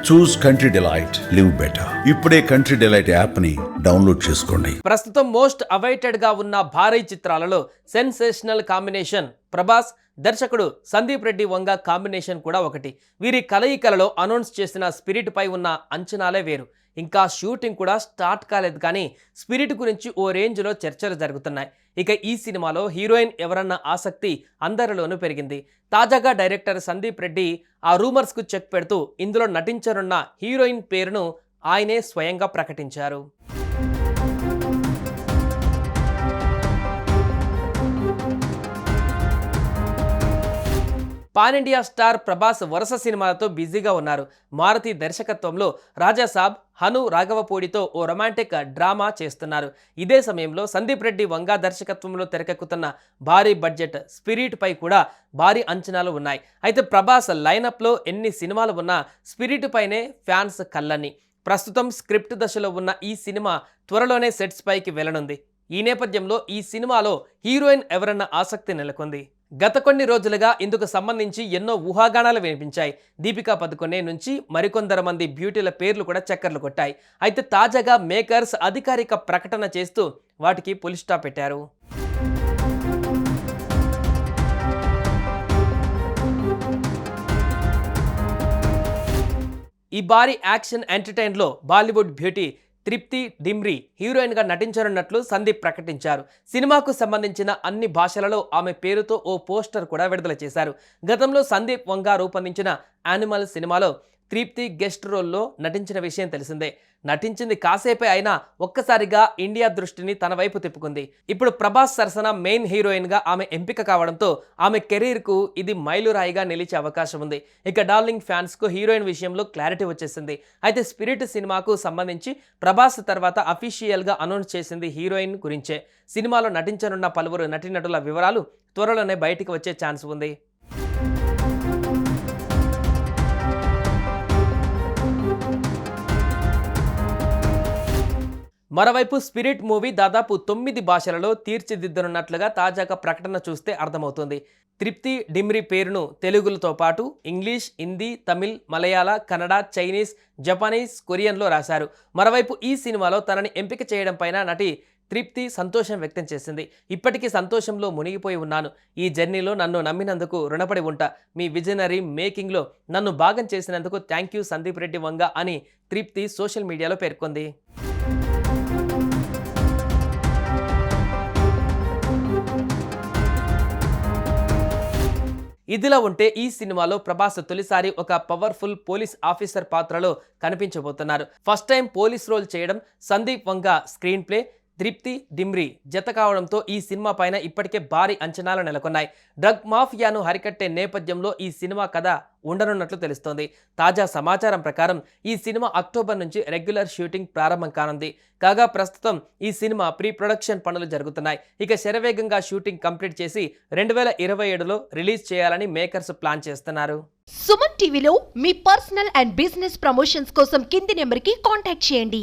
చూస్ country delight, live better. ఇప్పుడే country delight app ని download చేసుకోండి. ప్రస్తుతం మోస్ట్ అవైటెడ్ గా ఉన్న భారీ చిత్రాలలో సెన్సేషనల్ కాంబినేషన్ ప్రభాస్, దర్శకుడు సందీప్ రెడ్డి వంగ కాంబినేషన్ కూడా ఒకటి. వీరి కలయికలలో అనౌన్స్ చేసిన స్పిరిట్ పై ఉన్న అంచనాలే వేరు. ఇంకా షూటింగ్ కూడా స్టార్ట్ కాలేదు, కానీ స్పిరిట్ గురించి ఓ రేంజ్లో చర్చలు జరుగుతున్నాయి. ఇక ఈ సినిమాలో హీరోయిన్ ఎవరన్న ఆసక్తి అందరిలోనూ పెరిగింది. తాజాగా డైరెక్టర్ సందీప్ రెడ్డి ఆ రూమర్స్కు చెక్ పెడుతూ ఇందులో నటించనున్న హీరోయిన్ పేరును ఆయనే స్వయంగా ప్రకటించారు. పాన్ ఇండియా స్టార్ ప్రభాస్ వరుస సినిమాలతో బిజీగా ఉన్నారు. మారుతి దర్శకత్వంలో రాజాసాబ్, హను రాఘవపూడితో ఓ రొమాంటిక్ డ్రామా చేస్తున్నారు. ఇదే సమయంలో సందీప్ రెడ్డి వంగా దర్శకత్వంలో తెరకెక్కుతున్న భారీ బడ్జెట్ స్పిరిట్ పై కూడా భారీ అంచనాలు ఉన్నాయి. అయితే ప్రభాస్ లైనప్లో ఎన్ని సినిమాలు ఉన్నా స్పిరిట్ పైనే ఫ్యాన్స్ కళ్ళని. ప్రస్తుతం స్క్రిప్ట్ దశలో ఉన్న ఈ సినిమా త్వరలోనే సెట్స్ పైకి వెళ్లనుంది. ఈ నేపథ్యంలో ఈ సినిమాలో హీరోయిన్ ఎవరన్న ఆసక్తి నెలకొంది. గత కొన్ని రోజులుగా ఇందుకు సంబంధించి ఎన్నో ఊహాగానాలు వినిపించాయి. దీపికా పదుకొనే నుంచి మరికొందరు మంది బ్యూటీల పేర్లు కూడా చక్కర్లు కొట్టాయి. అయితే తాజాగా మేకర్స్ అధికారిక ప్రకటన చేస్తూ వాటికి పులి స్టాప్ పెట్టారు. ఈ భారీ యాక్షన్ ఎంటర్టైన్లో బాలీవుడ్ బ్యూటీ తృప్తి డిమ్రీ హీరోయిన్గా నటించనున్నట్లు సందీప్ ప్రకటించారు. సినిమాకు సంబంధించిన అన్ని భాషలలో ఆమె పేరుతో ఓ పోస్టర్ కూడా విడుదల చేశారు. గతంలో సందీప్ వంగా రూపొందించిన యానిమల్ సినిమాలో తృప్తి గెస్ట్ రోల్లో నటించిన విషయం తెలిసిందే. నటించింది కాసేపే అయినా ఒక్కసారిగా ఇండియా దృష్టిని తన వైపు తిప్పుకుంది. ఇప్పుడు ప్రభాస్ సరసన మెయిన్ హీరోయిన్గా ఆమె ఎంపిక కావడంతో ఆమె కెరీర్కు ఇది మైలురాయిగా నిలిచే అవకాశం ఉంది. ఇక డార్లింగ్ ఫ్యాన్స్కు హీరోయిన్ విషయంలో క్లారిటీ వచ్చేసింది. అయితే స్పిరిట్ సినిమాకు సంబంధించి ప్రభాస్ తర్వాత అఫీషియల్గా అనౌన్స్ చేసింది హీరోయిన్ గురించే. సినిమాలో నటించనున్న పలువురు నటీనటుల వివరాలు త్వరలోనే బయటికి వచ్చే ఛాన్స్ ఉంది. మరోవైపు స్పిరిట్ మూవీ దాదాపు 9 భాషలలో తీర్చిదిద్దనున్నట్లుగా తాజాగా ప్రకటన చూస్తే అర్థమవుతుంది. తృప్తి డిమ్రీ పేరును తెలుగులతో పాటు ఇంగ్లీష్, హిందీ, తమిళ్, మలయాళ, కన్నడ, చైనీస్, జపానీస్, కొరియన్లో రాశారు. మరోవైపు ఈ సినిమాలో తనని ఎంపిక చేయడం పైన నటి తృప్తి సంతోషం వ్యక్తం చేసింది. ఇప్పటికీ సంతోషంలో మునిగిపోయి ఉన్నాను. ఈ జర్నీలో నన్ను నమ్మినందుకు రుణపడి ఉంటా. మీ విజనరీ మేకింగ్లో నన్ను భాగం చేసినందుకు థ్యాంక్ యూ సందీప్ రెడ్డి వంగ అని తృప్తి సోషల్ మీడియాలో పేర్కొంది. ఇదిలా ఉంటే ఈ సినిమాలో ప్రభాస్ తొలిసారి ఒక పవర్ఫుల్ పోలీస్ ఆఫీసర్ పాత్రలో కనిపించబోతున్నారు. ఫస్ట్ టైం పోలీస్ రోల్ చేయడం సందీప్ వంగ స్క్రీన్ ప్లే, తృప్తి డిమ్రీ జత కావడంతో ఈ సినిమా పైన ఇప్పటికే భారీ అంచనాలు నెలకొన్నాయి. డ్రగ్ మాఫియాను హరికట్టే నేపథ్యంలో ఈ సినిమా కథ ఉండనున్నట్లు తెలుస్తోంది. తాజా సమాచారం ప్రకారం ఈ సినిమా అక్టోబర్ నుంచి రెగ్యులర్ షూటింగ్ ప్రారంభం కానుంది. కాగా ప్రస్తుతం ఈ సినిమా ప్రీ ప్రొడక్షన్ పనులు జరుగుతున్నాయి. ఇక శరవేగంగా షూటింగ్ కంప్లీట్ చేసి 2027లో రిలీజ్ చేయాలని మేకర్స్ ప్లాన్ చేస్తున్నారు. సుమన్ టీవీలో మీ పర్సనల్ అండ్ బిజినెస్ ప్రమోషన్స్ కోసం కింది నెంబర్కి కాంటాక్ట్ చేయండి.